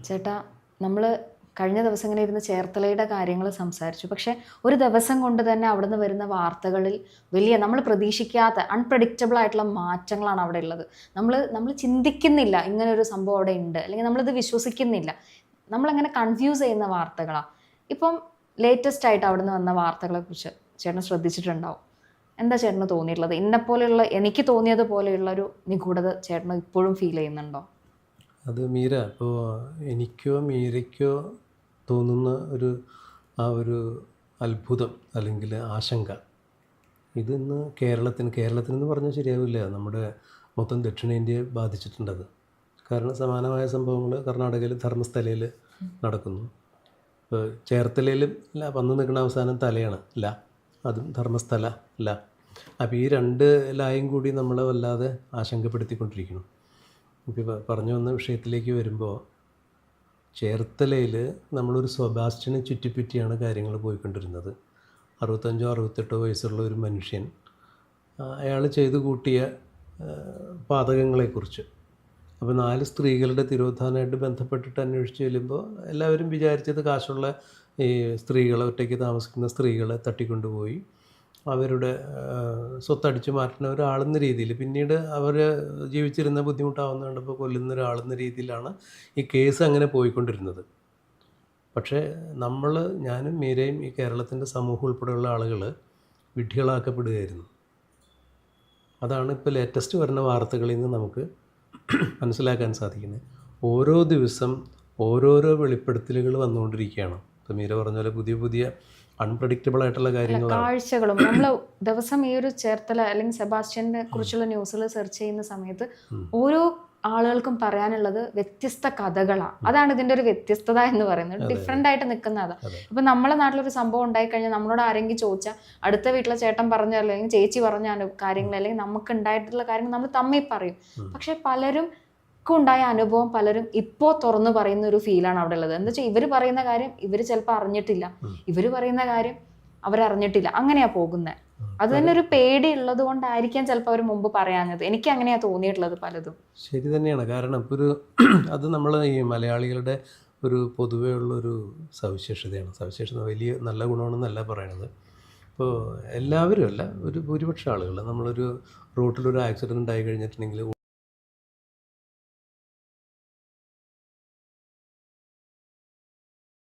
ചേട്ടാ, നമ്മൾ കഴിഞ്ഞ ദിവസം ഇങ്ങനെ ഇരുന്ന് ചേർത്തലയുടെ കാര്യങ്ങൾ സംസാരിച്ചു. പക്ഷേ ഒരു ദിവസം കൊണ്ട് തന്നെ അവിടുന്ന് വരുന്ന വാർത്തകളിൽ വലിയ നമ്മൾ പ്രതീക്ഷിക്കാത്ത അൺപ്രഡിക്റ്റബിൾ ആയിട്ടുള്ള മാറ്റങ്ങളാണ് അവിടെ ഉള്ളത്. നമ്മൾ ചിന്തിക്കുന്നില്ല ഇങ്ങനെ ഒരു സംഭവം അവിടെ ഉണ്ട്, അല്ലെങ്കിൽ നമ്മളിത് വിശ്വസിക്കുന്നില്ല. നമ്മളങ്ങനെ കൺഫ്യൂസ് ചെയ്യുന്ന വാർത്തകളാണ്. ഇപ്പം ലേറ്റസ്റ്റ് ആയിട്ട് അവിടുന്ന് വന്ന വാർത്തകളെ കുറിച്ച് ചേട്ടൻ ശ്രദ്ധിച്ചിട്ടുണ്ടാവും. എന്താ ചേട്ടന് തോന്നിയിട്ടുള്ളത്? ഇന്നെപ്പോലെയുള്ള എനിക്ക് തോന്നിയതുപോലെയുള്ള ഒരു നിഗൂഢത ചേട്ടന് ഇപ്പോഴും ഫീൽ ചെയ്യുന്നുണ്ടോ? അത് മീര, ഇപ്പോൾ എനിക്കോ മീരയ്ക്കോ തോന്നുന്ന ഒരു അത്ഭുതം അല്ലെങ്കിൽ ആശങ്ക, ഇതിന്ന് കേരളത്തിനെന്ന് പറഞ്ഞാൽ ശരിയാവില്ല, നമ്മുടെ മൊത്തം ദക്ഷിണേന്ത്യയെ ബാധിച്ചിട്ടുണ്ടത്. കാരണം സമാനമായ സംഭവങ്ങൾ കർണാടകയിൽ ധർമ്മസ്ഥലയിൽ നടക്കുന്നു. ഇപ്പോൾ ചേർത്തലയിലും വന്നു നിൽക്കുന്ന അവസാനം തലയാണ് അതും ധർമ്മസ്ഥല അപ്പോൾ ഈ രണ്ട് ലായും കൂടി നമ്മളെ വല്ലാതെ ആശങ്കപ്പെടുത്തിക്കൊണ്ടിരിക്കുന്നു. ഇപ്പോൾ പറഞ്ഞു വന്ന വിഷയത്തിലേക്ക് വരുമ്പോൾ, ചേർത്തലയിൽ നമ്മളൊരു സെബാസ്റ്റ്യനെ ചുറ്റിപ്പറ്റിയാണ് കാര്യങ്ങൾ പോയിക്കൊണ്ടിരുന്നത്. 65-68 വയസ്സുള്ള ഒരു മനുഷ്യൻ, അയാൾ ചെയ്തു കൂട്ടിയ പാതകങ്ങളെക്കുറിച്ച്. അപ്പോൾ 4 സ്ത്രീകളുടെ തിരോധാനമായിട്ട് ബന്ധപ്പെട്ടിട്ട് അന്വേഷിച്ച് ചെല്ലുമ്പോൾ എല്ലാവരും വിചാരിച്ചത് കാശുള്ള ഈ സ്ത്രീകളെ, ഒറ്റയ്ക്ക് താമസിക്കുന്ന സ്ത്രീകളെ തട്ടിക്കൊണ്ടുപോയി അവരുടെ സ്വത്തടിച്ചു മാറ്റുന്ന ഒരാളെന്ന രീതിയിൽ, പിന്നീട് അവർ ജീവിച്ചിരുന്ന ബുദ്ധിമുട്ടാവുന്ന കണ്ടപ്പോൾ കൊല്ലുന്ന ഒരാളെന്ന രീതിയിലാണ് ഈ കേസ് അങ്ങനെ പോയിക്കൊണ്ടിരുന്നത്. പക്ഷേ ഞാനും മീരയും ഈ കേരളത്തിൻ്റെ സമൂഹം ഉൾപ്പെടെയുള്ള ആളുകൾ വിഡ്ഢികളാക്കപ്പെടുകയായിരുന്നു. അതാണ് ഇപ്പോൾ ലേറ്റസ്റ്റ് വരുന്ന വാർത്തകളിൽ നിന്ന് നമുക്ക് മനസ്സിലാക്കാൻ സാധിക്കുന്നത്. ഓരോ ദിവസം ഓരോരോ വെളിപ്പെടുത്തലുകൾ വന്നുകൊണ്ടിരിക്കുകയാണ്. ഇപ്പോൾ മീര പറഞ്ഞ പോലെ പുതിയ പുതിയ അൺപ്രഡിക്റ്റബിൾ ആയിട്ടുള്ള കാഴ്ചകളും. നമ്മൾ ദിവസം ഈ ഒരു ചേർത്തല അല്ലെങ്കിൽ സെബാസ്റ്റ്യനെ കുറിച്ചുള്ള ന്യൂസുകൾ സെർച്ച് ചെയ്യുന്ന സമയത്ത് ഓരോ ആളുകൾക്കും പറയാനുള്ളത് വ്യത്യസ്ത കഥകളാണ്. അതാണ് ഇതിൻ്റെ ഒരു വ്യത്യസ്തത എന്ന് പറയുന്നത്. ഡിഫറെൻ്റ് ആയിട്ട് നിൽക്കുന്നതാണ്. ഇപ്പം നമ്മളെ നാട്ടിലൊരു സംഭവം ഉണ്ടായിക്കഴിഞ്ഞാൽ നമ്മളോട് ആരെങ്കിലും ചോദിച്ചാൽ അടുത്ത വീട്ടിലെ ചേട്ടൻ പറഞ്ഞ അല്ലെങ്കിൽ ചേച്ചി പറഞ്ഞ കാര്യങ്ങൾ, അല്ലെങ്കിൽ നമുക്ക് ഉണ്ടായിട്ടുള്ള കാര്യങ്ങൾ നമ്മൾ തമ്മിൽ പറയും. പക്ഷെ പലരും ഉണ്ടായ അനുഭവം പലരും ഇപ്പോൾ തുറന്നു പറയുന്ന ഒരു ഫീലാണ് അവിടെ ഉള്ളത്. എന്താ വെച്ചാൽ ഇവർ പറയുന്ന കാര്യം ഇവർ ചിലപ്പോൾ അറിഞ്ഞിട്ടില്ല, ഇവർ പറയുന്ന കാര്യം അവരറിഞ്ഞിട്ടില്ല, അങ്ങനെയാ പോകുന്നത്. അത് തന്നെ ഒരു പേടി ഉള്ളത് കൊണ്ടായിരിക്കാം ചിലപ്പോൾ അവർ മുമ്പ് പറയാഞ്ഞത്. എനിക്ക് അങ്ങനെയാ തോന്നിയിട്ടുള്ളത് പലതും. ശരി തന്നെയാണ്. കാരണം അത് നമ്മൾ ഈ മലയാളികളുടെ ഒരു പൊതുവേ ഉള്ളൊരു സവിശേഷത വലിയ നല്ല ഗുണമാണെന്നല്ല പറയണത്. ഇപ്പോൾ എല്ലാവരും അല്ല, ഒരു ഭൂരിപക്ഷം ആളുകൾ, നമ്മളൊരു റോട്ടിലൊരു ആക്സിഡൻറ്റ് ആയി കഴിഞ്ഞിട്ടുണ്ടെങ്കിൽ